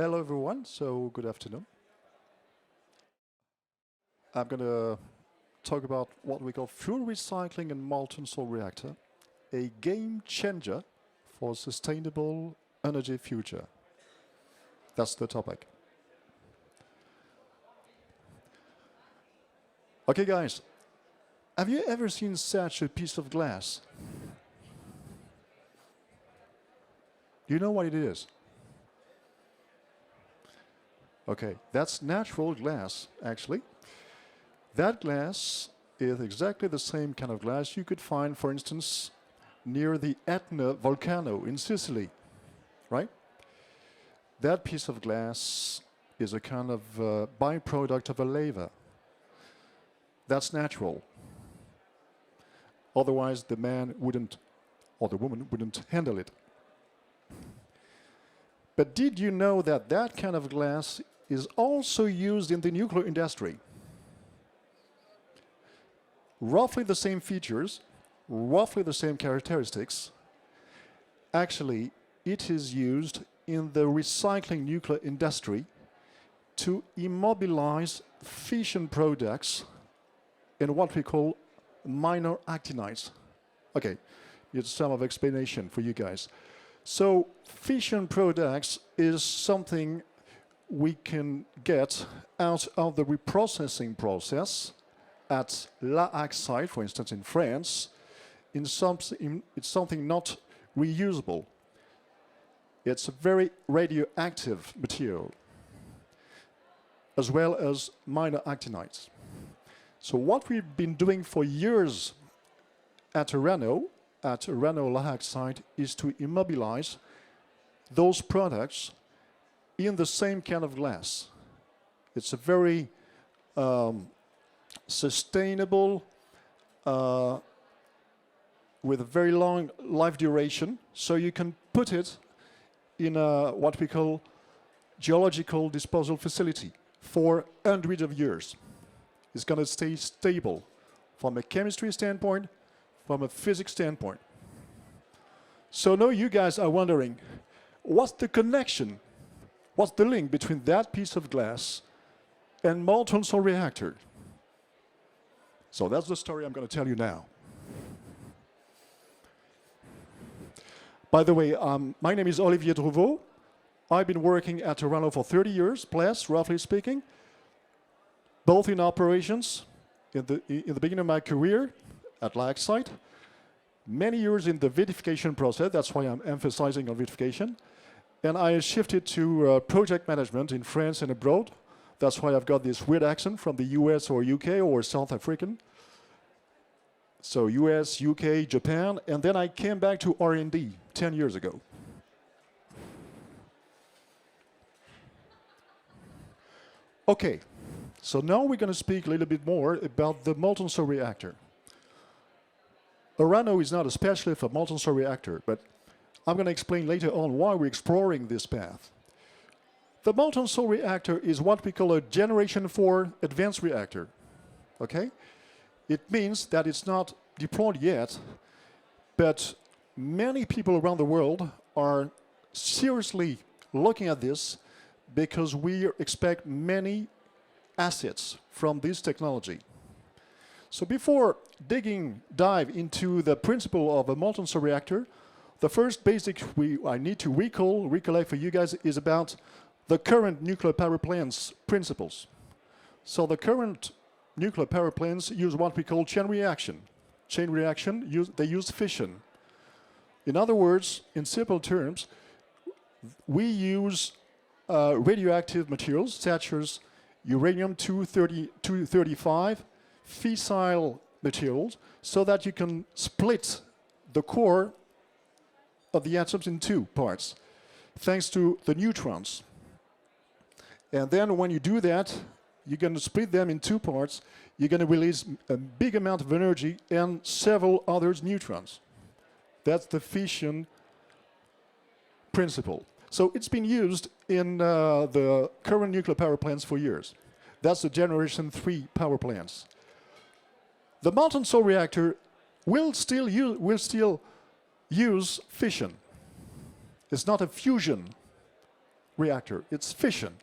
Hello everyone, so good afternoon. I'm going to talk about what we call fuel recycling and molten salt reactor, a game changer for sustainable energy future. That's the topic. Okay guys, have you ever seen such a piece of glass? Do you know what it is? Okay, that's natural glass, actually. That glass is exactly the same kind of glass you could find, for instance, near the Etna volcano in Sicily, right? That piece of glass is a kind of byproduct of a lava. That's natural. Otherwise, the man wouldn't, or the woman wouldn't handle it. But did you know that that kind of glass is also used in the nuclear industry? Roughly the same features, roughly the same characteristics. Actually, it is used in the recycling nuclear industry to immobilize fission products in what we call minor actinides. Okay, it's some of explanation for you guys. So fission products is something we can get out of the reprocessing process at La Hague site, for instance, in France. It's something not reusable. It's a very radioactive material, as well as minor actinides. So what we've been doing for years at Orano La Hague site, is to immobilize those products in the same kind of glass. It's a very sustainable, with a very long life duration, so you can put it in what we call geological disposal facility for hundreds of years. It's going to stay stable from a chemistry standpoint, from a physics standpoint. So now you guys are wondering, what's the connection? What's the link between that piece of glass and molten salt reactor? So that's the story I'm going to tell you now. By the way, my name is Olivier Drouvot. I've been working at Orano for 30 years plus, roughly speaking, both in operations in the beginning of my career at La Hague site, many years in the vitrification process. That's why I'm emphasizing on vitrification. And I shifted to project management in France and abroad. That's why I've got this weird accent from the US or UK or South African. So US, UK, Japan, and then I came back to R&D 10 years ago. Okay, so now we're going to speak a little bit more about the molten salt reactor. Orano is not a specialist for molten salt reactor, but I'm going to explain later on why we're exploring this path. The molten salt reactor is what we call a generation 4 advanced reactor. Okay? It means that it's not deployed yet, but many people around the world are seriously looking at this because we expect many assets from this technology. So before dive into the principle of a molten salt reactor, the first basic I need to recollect for you guys is about the current nuclear power plants principles. So the current nuclear power plants use what we call chain reaction. Chain reaction, they use fission. In other words, in simple terms, we use radioactive materials such as uranium-235, fissile materials, so that you can split the core of the atoms in two parts, thanks to the neutrons. And then when you do that, you're going to split them in two parts. You're going to release a big amount of energy and several other neutrons. That's the fission principle. So it's been used in the current nuclear power plants for years. That's the generation 3 power plants. The molten salt reactor will still use fission. It's not a fusion reactor. It's fission.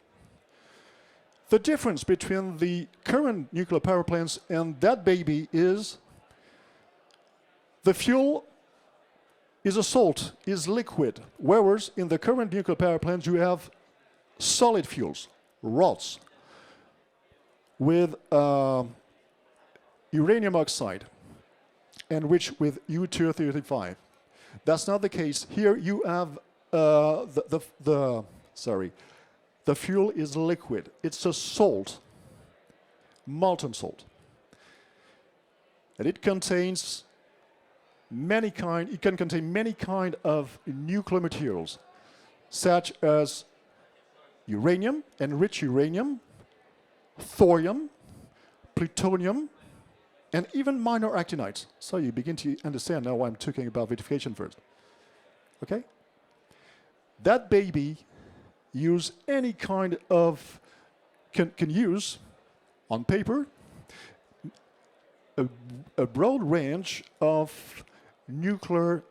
The difference between the current nuclear power plants and that baby is the fuel is a salt, is liquid, whereas in the current nuclear power plants you have solid fuels, rods, with uranium oxide, enriched with U-235. That's not the case. Here you have the fuel is liquid. It's a salt, molten salt. And it contains it can contain many kind of nuclear materials, such as uranium, enriched uranium, thorium, plutonium, and even minor actinides. So you begin to understand now why I'm talking about vitrification first. Okay? That baby use any kind of, can use on paper a broad range of nuclear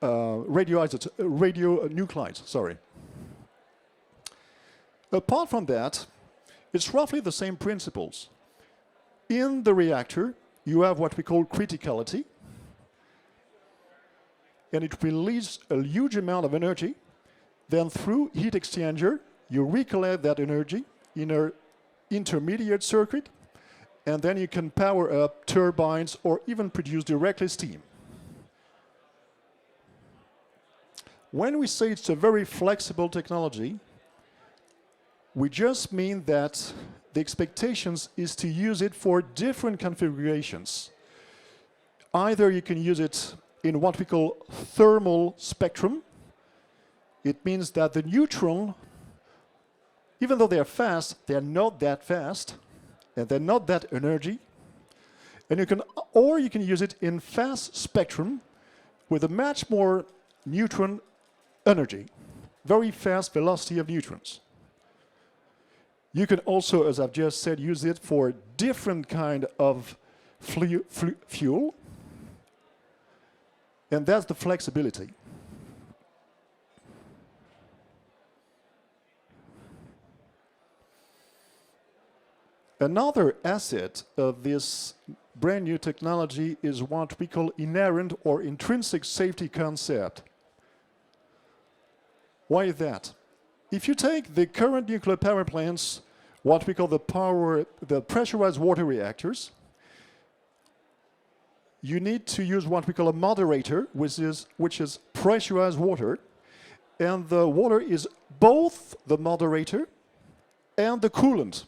radionuclides, sorry. Apart from that, it's roughly the same principles. In the reactor, you have what we call criticality, and it releases a huge amount of energy. Then through heat exchanger, you recollect that energy in an intermediate circuit, and then you can power up turbines or even produce directly steam. When we say it's a very flexible technology, we just mean that the expectations is to use it for different configurations. Either you can use it in what we call thermal spectrum. It means that the neutron, even though they're fast, they're not that fast, and they're not that energy. And you can use it in fast spectrum with a much more neutron energy, very fast velocity of neutrons. You can also, as I've just said, use it for different kind of fuel, and that's the flexibility. Another asset of this brand new technology is what we call inerrant or intrinsic safety concept. Why is that? If you take the current nuclear power plants, what we call the pressurized water reactors, you need to use what we call a moderator, which is pressurized water, and the water is both the moderator and the coolant.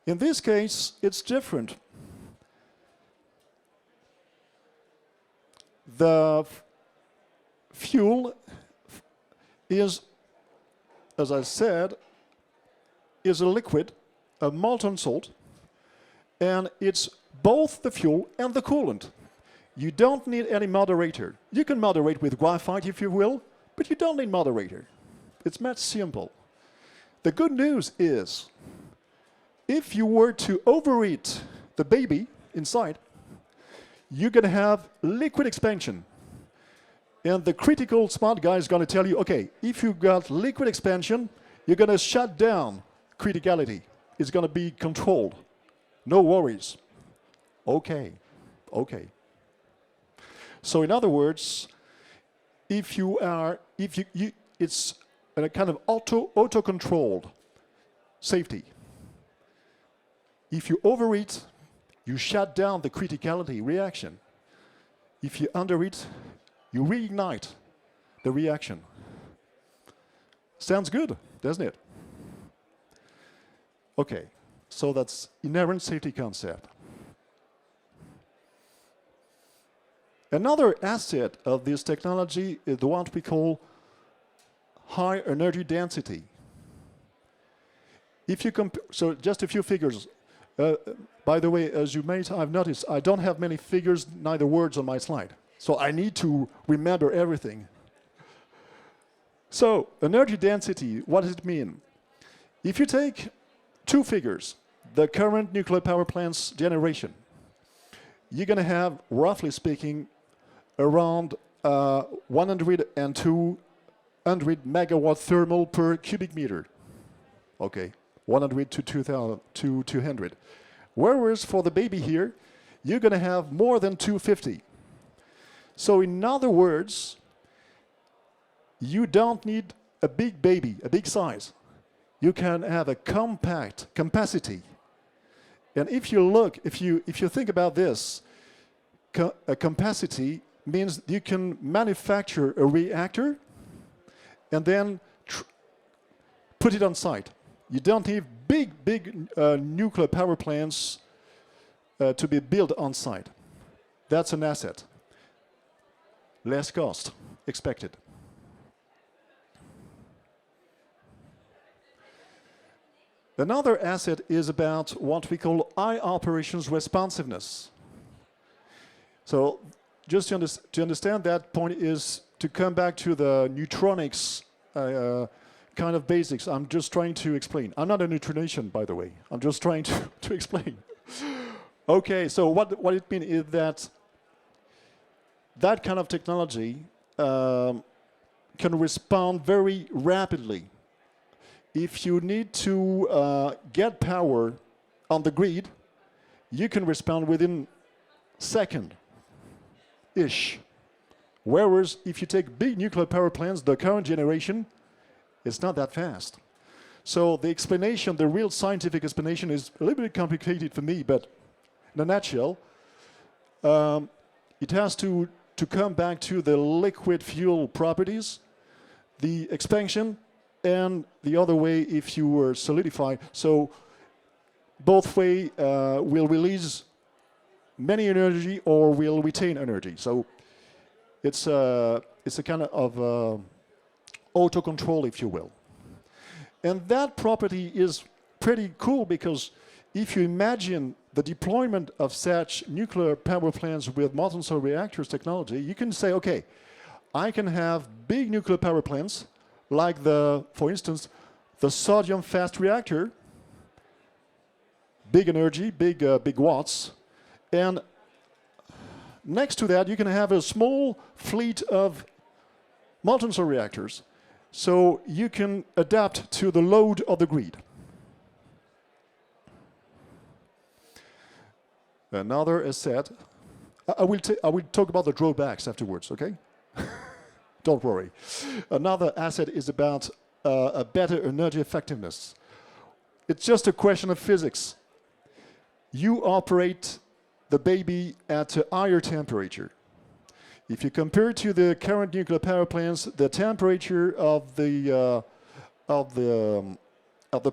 In this case, it's different. The fuel is, as I said, is a liquid, a molten salt, and it's both the fuel and the coolant. You don't need any moderator. You can moderate with graphite if you will, but you don't need moderator. It's much simple. The good news is, if you were to overheat the baby inside, you're going to have liquid expansion. And the critical smart guy is going to tell you, okay, if you've got liquid expansion, you're going to shut down criticality. It's going to be controlled. No worries. Okay. Okay. So in other words, it's a kind of auto-controlled safety. If you overheat, you shut down the criticality reaction. If you underheat, you reignite the reaction. Sounds good, doesn't it? Okay, so that's inerrant safety concept. Another asset of this technology is the one we call high energy density. If you so just a few figures. By the way, as you may have noticed, I don't have many figures, neither words on my slide. So I need to remember everything. So energy density, what does it mean? If you take two figures, the current nuclear power plant's generation, you're going to have, roughly speaking, around 100 and 200 megawatt thermal per cubic meter. Okay, 100 to 2000 to 200. Whereas for the baby here, you're going to have more than 250. So in other words, you don't need a big baby, a big size. You can have a compact capacity. And if you look, if you think about this, a capacity means you can manufacture a reactor and then put it on site. You don't need big nuclear power plants to be built on site. That's an asset. Less cost expected. Another asset is about what we call high operations responsiveness. So just to understand that point is to come back to the neutronics kind of basics. I'm just trying to explain. I'm not a neutronian, by the way. I'm just trying to explain. Okay, so what it means is that that kind of technology can respond very rapidly. If you need to get power on the grid, you can respond within second-ish. Whereas if you take big nuclear power plants, the current generation, it's not that fast. So the explanation, the real scientific explanation is a little bit complicated for me, but in a nutshell, it has to come back to the liquid fuel properties, the expansion, and the other way if you were solidified. So both way will release many energy or will retain energy. So it's a kind of auto control, if you will. And that property is pretty cool because if you imagine the deployment of such nuclear power plants with molten salt reactors technology, you can say, okay, I can have big nuclear power plants like for instance, the sodium fast reactor, big energy, big watts, and next to that you can have a small fleet of molten salt reactors, so you can adapt to the load of the grid. Another asset, I will talk about the drawbacks afterwards, okay? Don't worry. Another asset is about a better energy effectiveness. It's just a question of physics. You operate the baby at a higher temperature. If you compare to the current nuclear power plants, the temperature of the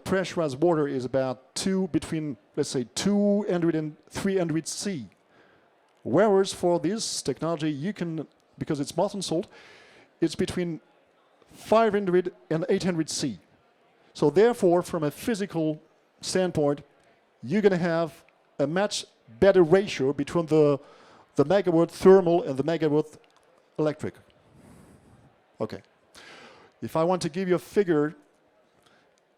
pressurized water is about between let's say 200 and 300 C. Whereas for this technology, you can, because it's molten salt, it's between 500 and 800 C. So therefore, from a physical standpoint, you're going to have a much better ratio between the megawatt thermal and the megawatt electric. Okay. If I want to give you a figure,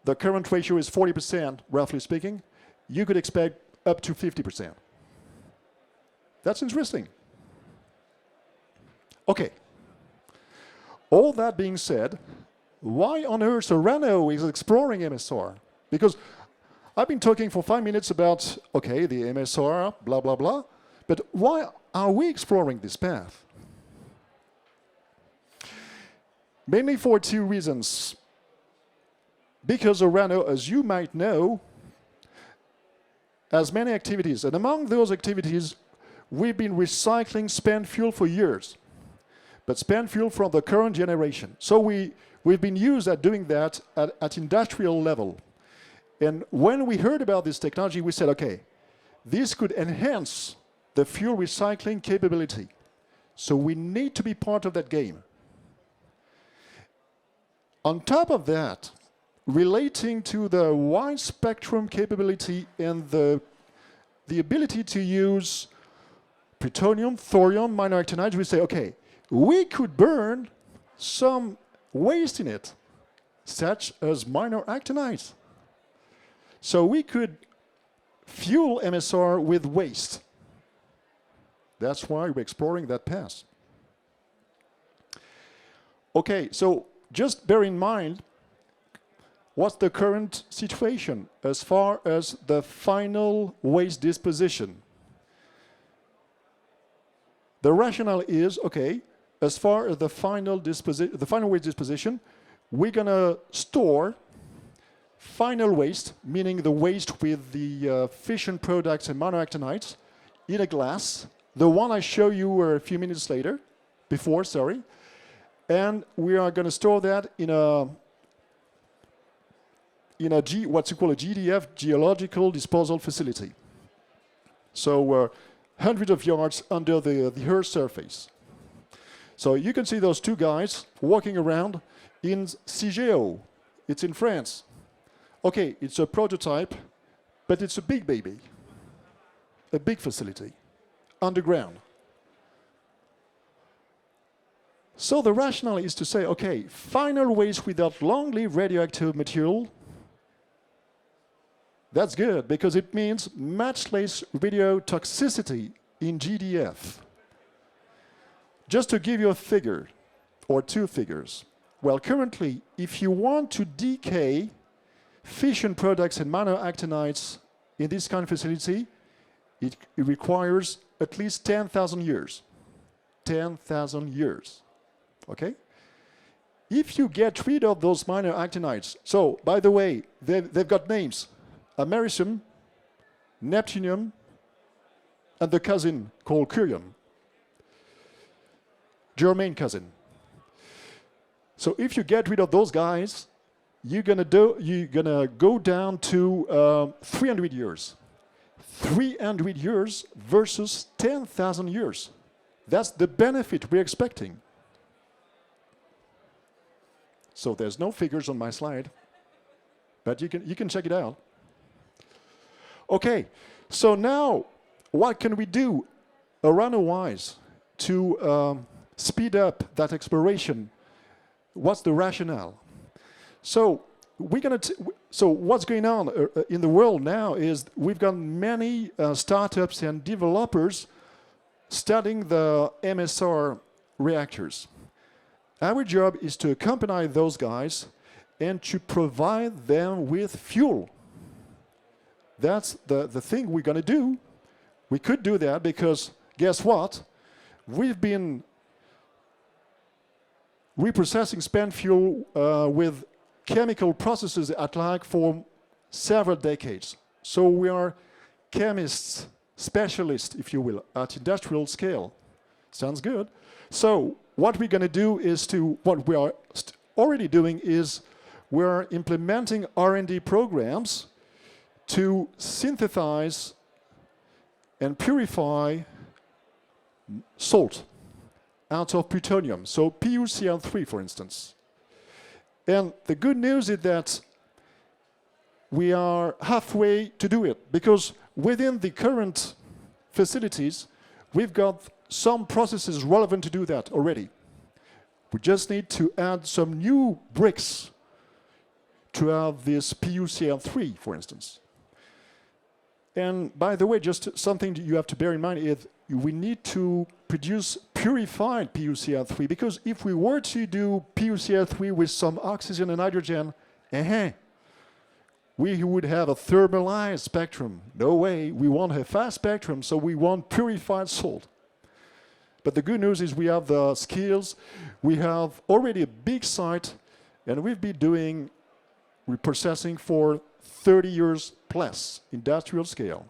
the current ratio is 40%, roughly speaking. You could expect up to 50%. That's interesting. Okay. All that being said, why on earth Orano is exploring MSR? Because I've been talking for 5 minutes about, okay, the MSR, blah, blah, blah. But why are we exploring this path? Mainly for two reasons. Because Orano, as you might know, has many activities. And among those activities, we've been recycling spent fuel for years. But spent fuel from the current generation. So we've been used at doing that at industrial level. And when we heard about this technology, we said, okay, this could enhance the fuel recycling capability. So we need to be part of that game. On top of that, relating to the wide spectrum capability and the ability to use plutonium, thorium, minor actinides, we say, okay, we could burn some waste in it, such as minor actinides. So we could fuel MSR with waste. That's why we're exploring that path. Okay, so just bear in mind what's the current situation as far as the final waste disposition. The rationale is, okay, as far as the final waste disposition, we're going to store final waste, meaning the waste with the fission products and monoactinides, in a glass, the one I show you a few minutes before, and we are going to store that in what's called a GDF, geological disposal facility. So hundreds of yards under the Earth's surface. So you can see those two guys walking around in Cigéo. It's in France. Okay, it's a prototype, but it's a big baby. A big facility, underground. So the rationale is to say, okay, final waste without long-lived radioactive material, that's good, because it means much less radiotoxicity in GDF. Just to give you a figure, or two figures. Well, currently, if you want to decay fission products and monoactinides in this kind of facility, it requires at least 10,000 years. 10,000 years. Okay? If you get rid of those monoactinides, so, by the way, they've got names. Americium, neptunium, and the cousin called curium. German cousin. So if you get rid of those guys, you're gonna go down to 300 years. 300 years versus 10,000 years. That's the benefit we're expecting. So there's no figures on my slide, but you can check it out. Okay, so now what can we do Orano-wise to speed up that exploration? What's the rationale? So what's going on in the world now is we've got many startups and developers studying the MSR reactors. Our job is to accompany those guys and to provide them with fuel. That's the thing we're going to do. We could do that because, guess what? We've been reprocessing spent fuel with chemical processes at LAG for several decades. So we are chemists, specialists, if you will, at industrial scale. Sounds good. So what we're going to do is what we are already doing is we're implementing R&D programs to synthesize and purify salt out of plutonium, so PuCl3, for instance. And the good news is that we are halfway to do it, because within the current facilities, we've got some processes relevant to do that already. We just need to add some new bricks to have this PuCl3, for instance. And by the way, just something you have to bear in mind is we need to produce purified PuCl3, because if we were to do PuCl3 with some oxygen and hydrogen, we would have a thermalized spectrum. No way, we want a fast spectrum, so we want purified salt. But the good news is we have the skills, we have already a big site, and we've been doing reprocessing for 30 years plus, industrial scale.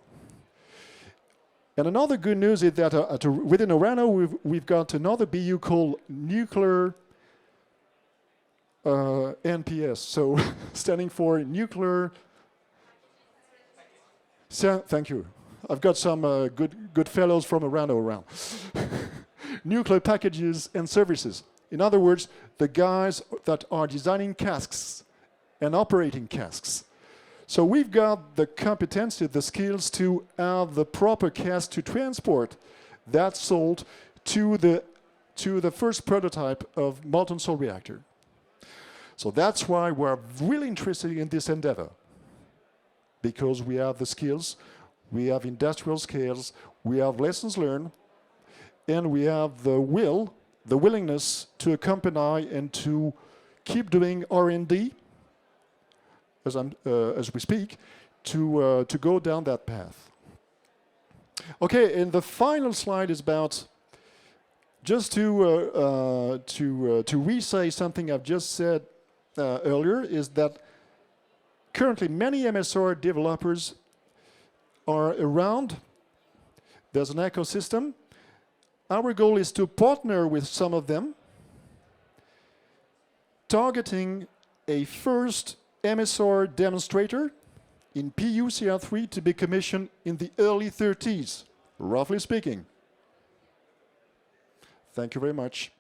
And another good news is that within Orano, we've got another BU called nuclear NPS, so standing for nuclear. Thank you. I've got some good fellows from Orano around. Nuclear packages and services. In other words, the guys that are designing casks and operating casks. So we've got the competency, the skills to have the proper cask to transport that salt to the first prototype of molten salt reactor. So that's why we're really interested in this endeavor, because we have the skills, we have industrial skills, we have lessons learned, and we have the will, the willingness to accompany and to keep doing R&D as we speak, to go down that path. Okay, and the final slide is about just to re-say something I've just said earlier, is that currently many MSR developers are around. There's an ecosystem. Our goal is to partner with some of them, targeting a first MSR demonstrator in PuCr3 to be commissioned in the early 30s, roughly speaking. Thank you very much.